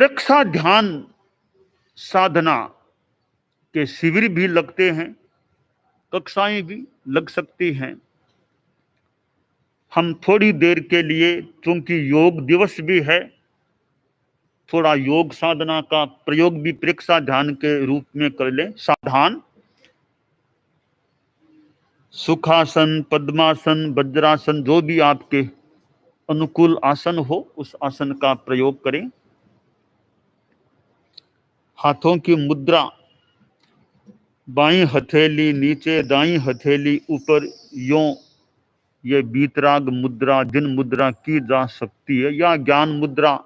प्रेक्षा ध्यान साधना के शिविर भी लगते हैं, कक्षाएं भी लग सकती हैं। हम थोड़ी देर के लिए, चूंकि योग दिवस भी है, थोड़ा योग साधना का प्रयोग भी प्रेक्षा ध्यान के रूप में कर लें। सावधान, सुखासन, पद्मासन, वज्रासन, जो भी आपके अनुकूल आसन हो उस आसन का प्रयोग करें। हाथों की मुद्रा, बाईं हथेली नीचे, दाईं हथेली ऊपर, यों ये वीतराग मुद्रा, जिन मुद्रा की जा सकती है, या ज्ञान मुद्रा,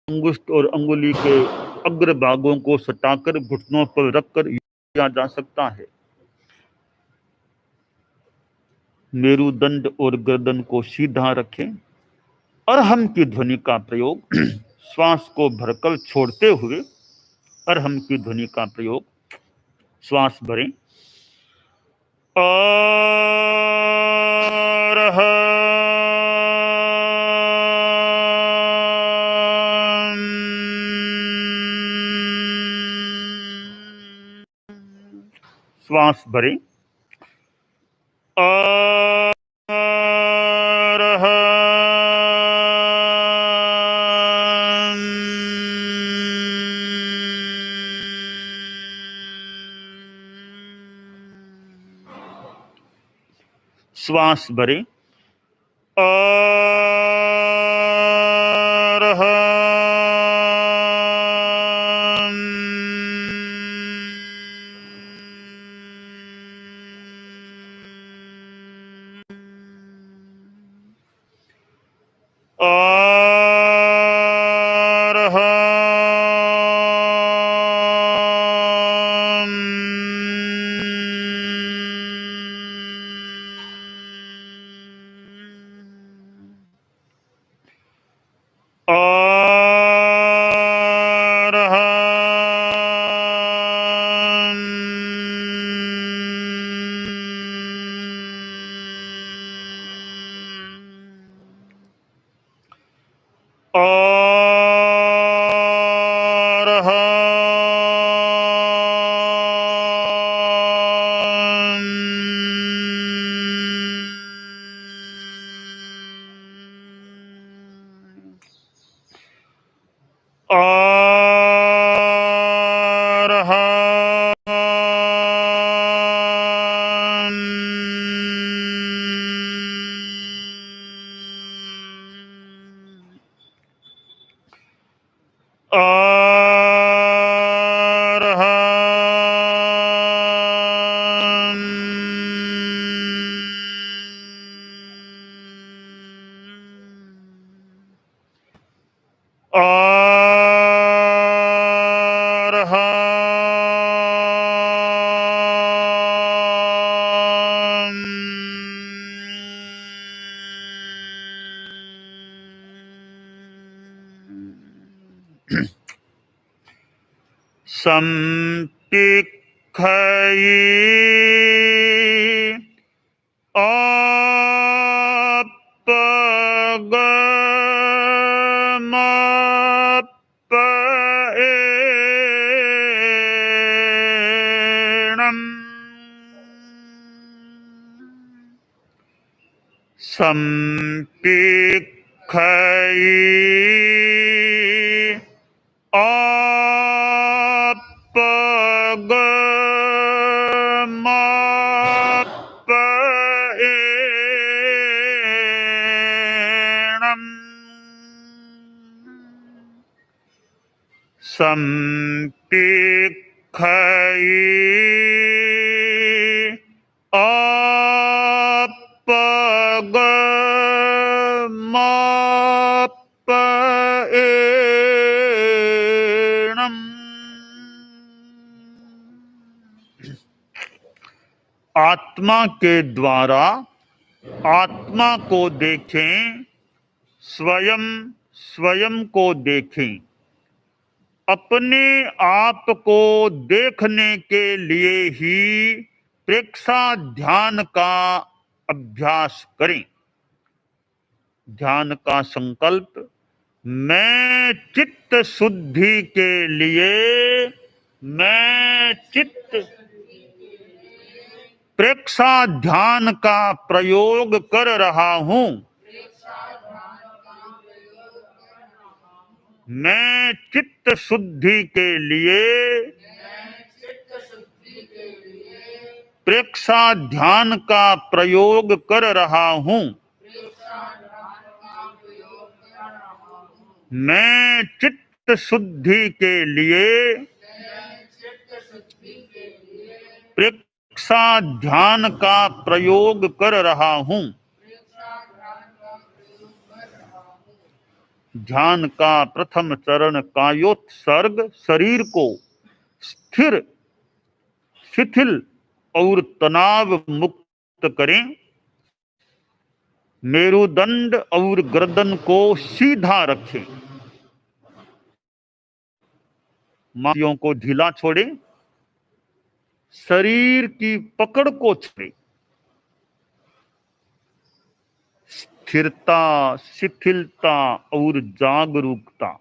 अंगुष्ठ और अंगुली के अग्र भागों को सटाकर घुटनों पर रखकर किया जा सकता है। मेरुदंड और गर्दन को सीधा रखें। अरहम की ध्वनि का प्रयोग, श्वास को भरकर छोड़ते हुए अरहम की ध्वनि का प्रयोग। श्वास भरें। श्वास भरें। श्वास भरें। संपिखई अपगमपेणम् संपिखई अपगमपेणम् संपिखई अपगमपेणम्। आत्मा के द्वारा आत्मा को देखें, स्वयं स्वयं को देखें। अपने आप को देखने के लिए ही प्रेक्षा ध्यान का अभ्यास करें। ध्यान का संकल्प मैं चित्त शुद्धि के लिए, मैं चित्त प्रेक्षा ध्यान का प्रयोग कर रहा हूं। मैं चित्त शुद्धि के लिए प्रेक्षा ध्यान का प्रयोग कर रहा हूं। मैं चित्त शुद्धि के लिए प्रेक्षा ध्यान का प्रयोग कर रहा हूं। ध्यान का प्रथम चरण कायोत्सर्ग शरीर को स्थिर, शिथिल और तनाव मुक्त करें। मेरुदंड और गर्दन को सीधा रखें। मांसपेशियों को ढीला छोड़ें। शरीर की पकड़ को छोड़ें। स्थिरता, शिथिलता और जागरूकता।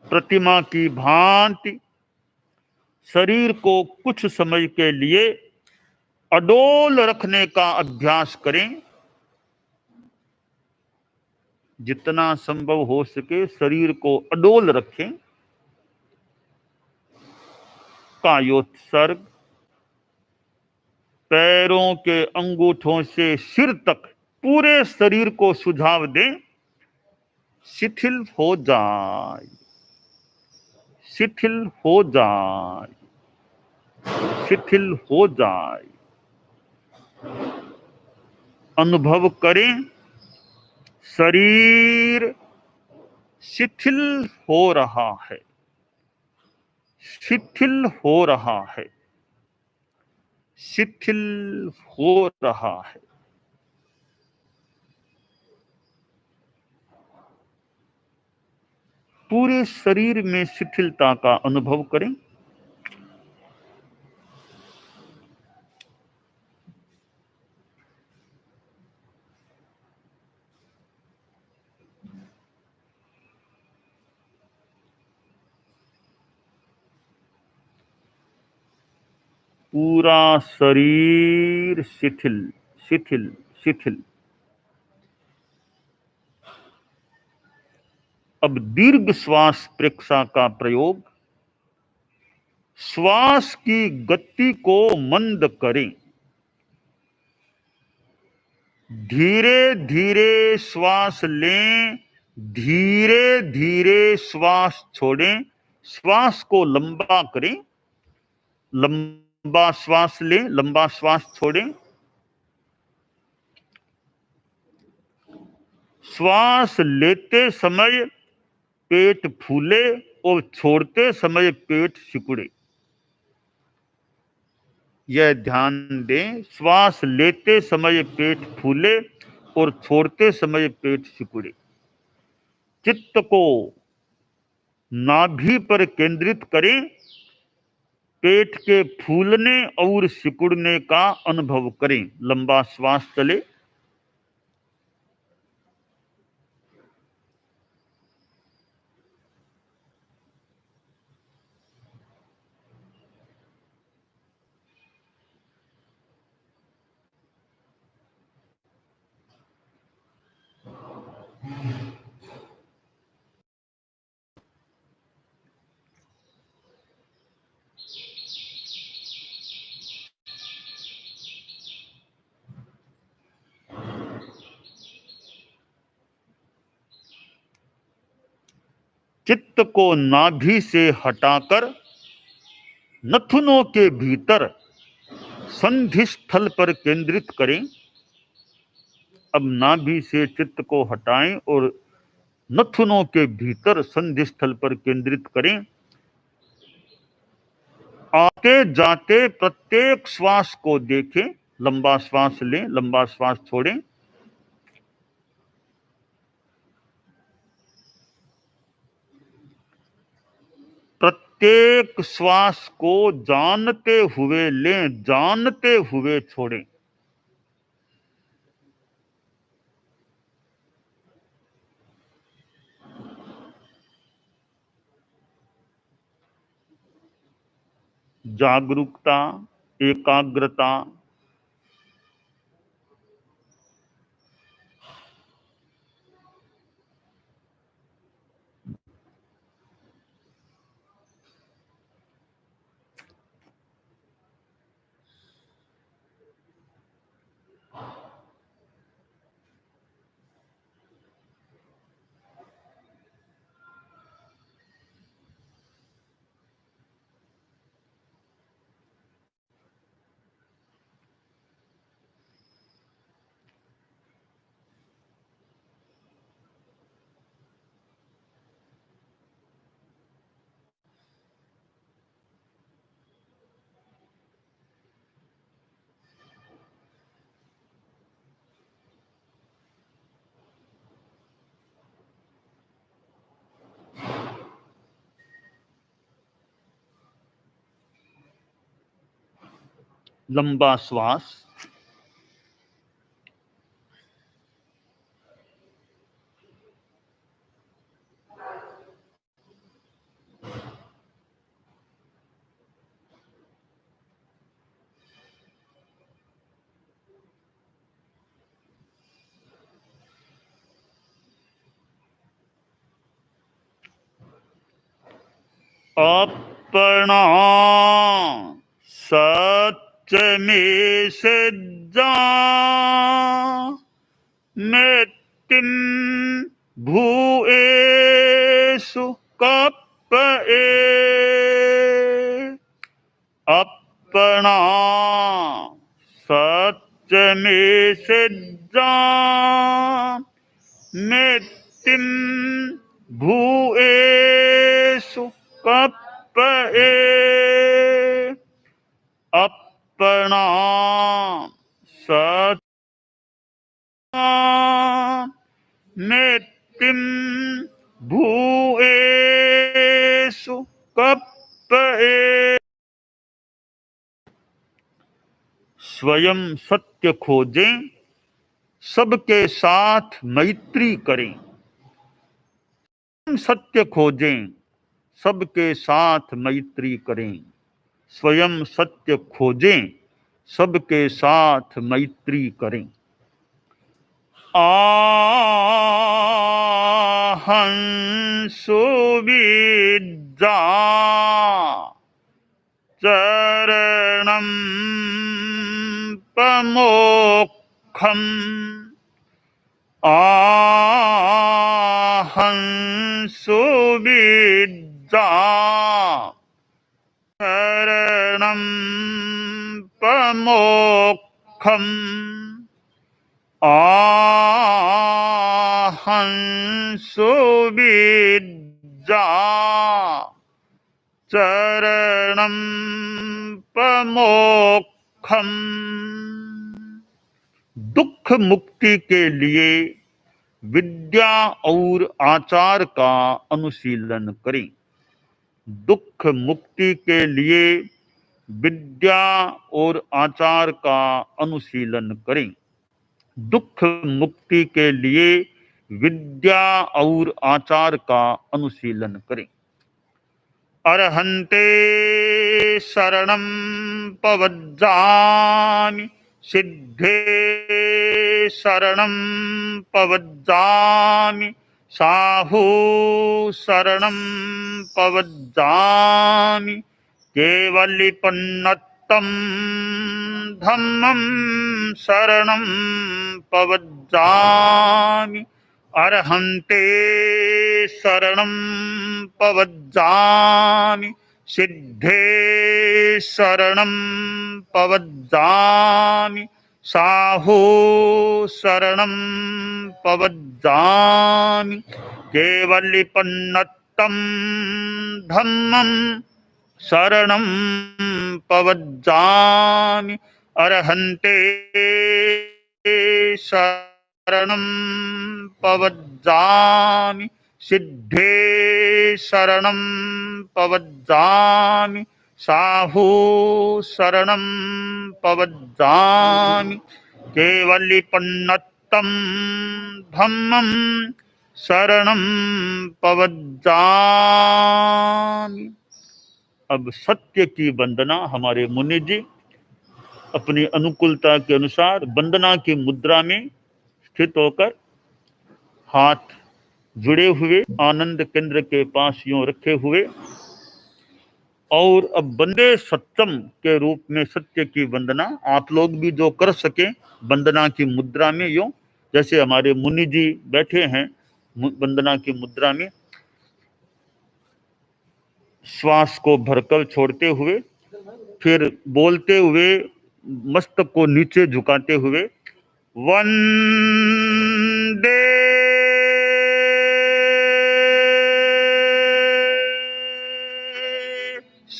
प्रतिमा की भांति शरीर को कुछ समय के लिए अडोल रखने का अभ्यास करें। जितना संभव हो सके शरीर को अडोल रखें। कायोत्सर्ग, पैरों के अंगूठों से सिर तक पूरे शरीर को सुझाव दें। शिथिल हो जाए, शिथिल हो जाए, शिथिल हो जाए। अनुभव करें शरीर शिथिल हो रहा है, शिथिल हो रहा है, शिथिल हो रहा है। पूरे शरीर में शिथिलता का अनुभव करें। पूरा शरीर शिथिल, शिथिल, शिथिल। अब दीर्घ श्वास प्रेक्षा का प्रयोग। श्वास की गति को मंद करें। धीरे धीरे श्वास लें, धीरे धीरे श्वास छोड़ें। श्वास को लंबा करें। लंबा श्वास लें, लंबा श्वास छोड़ें। श्वास लेते समय पेट फूले और छोड़ते समय पेट सिकुड़े। यह ध्यान दें, श्वास लेते समय पेट फूले और छोड़ते समय पेट सिकुड़े। चित्त को नाभि पर केंद्रित करें। पेट के फूलने और सिकुड़ने का अनुभव करें। लंबा श्वास चले। चित्त को नाभि से हटाकर नथुनों के भीतर संधि स्थल पर केंद्रित करें। अब नाभि से चित्त को हटाएं और नथुनों के भीतर संधि स्थल पर केंद्रित करें। आते जाते प्रत्येक श्वास को देखें। लंबा श्वास लें, लंबा श्वास छोड़ें। प्रत्येक श्वास को जानते हुए लें, जानते हुए छोड़ें। जागरूकता, एकाग्रता, लंबा श्वास, अपना सत्य में सिद्धा मृत्युम भूएषु कप्पये। अपना सत्य में सिद्धा मृत्युम भूएषु कप्पये। अपना सत्य मृत्युम भूएषु कप्पये। स्वयं सत्य खोजें, सबके साथ मैत्री करें। सत्य खोजें, सबके साथ मैत्री करें। स्वयं सत्य खोजें, सबके साथ मैत्री करें। आहं सुविद्या चरणं प्रमोक्षम्। आहं सुविद्या चरणं प्रमोक्षम्। आहं सुविद्या चरणं प्रमोक्षम्। दुख मुक्ति के लिए विद्या और आचार का अनुशीलन करें। दुख मुक्ति के लिए विद्या और आचार का अनुशीलन करें। दुख मुक्ति के लिए विद्या और आचार का अनुशीलन करें। अर्हन्ते शरणं पवज्जामि, सिद्धे शरणं पवज्जामि, साहू शरणं पवज्जामि, केवलिपन्नतं धम्मं शरणं पवज्जामि। अर्हन्ते शरणं पवज्जामि, सिद्धे शरणं पवज्जामि, साहू शरणं पवज्जामि, केवलिपन्नतं धम्मं शरणं पवज्जामि। अर्हन्ते शरणं पवज्जामि, सिद्धे शरणं पवज्जामि, साहू शरणं पवज्जामि, केवलिपन्नतं धम्मं शरणं पवज्जामि। अब सत्य की वंदना हमारे मुनि जी अपनी अनुकूलता के अनुसार वंदना की मुद्रा में स्थित होकर हाथ जुड़े हुए आनंद केंद्र के पास यूं रखे हुए और अब वंदे सत्यम के रूप में सत्य की वंदना आप लोग भी जो कर सके वंदना की मुद्रा में यूं जैसे हमारे मुनि जी बैठे हैं वंदना की मुद्रा में श्वास को भरकर छोड़ते हुए फिर बोलते हुए मस्तक को नीचे झुकाते हुए वंदे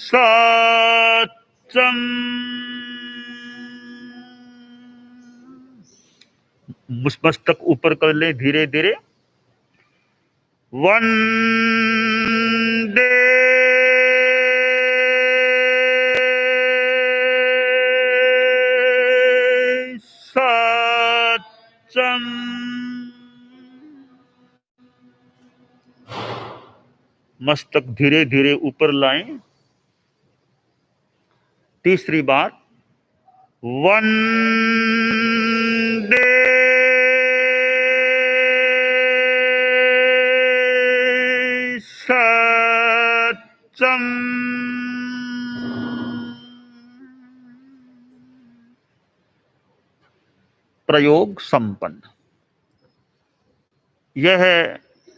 सत्यम मस्तक ऊपर कर ले धीरे धीरे वंदे सत्यम मस्तक धीरे धीरे ऊपर लाएं। तीसरी बार वंदे सत्यम प्रयोग संपन्न। यह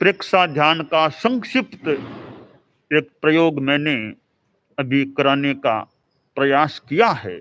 प्रेक्षा ध्यान का संक्षिप्त एक प्रयोग मैंने अभी कराने का प्रयास किया है।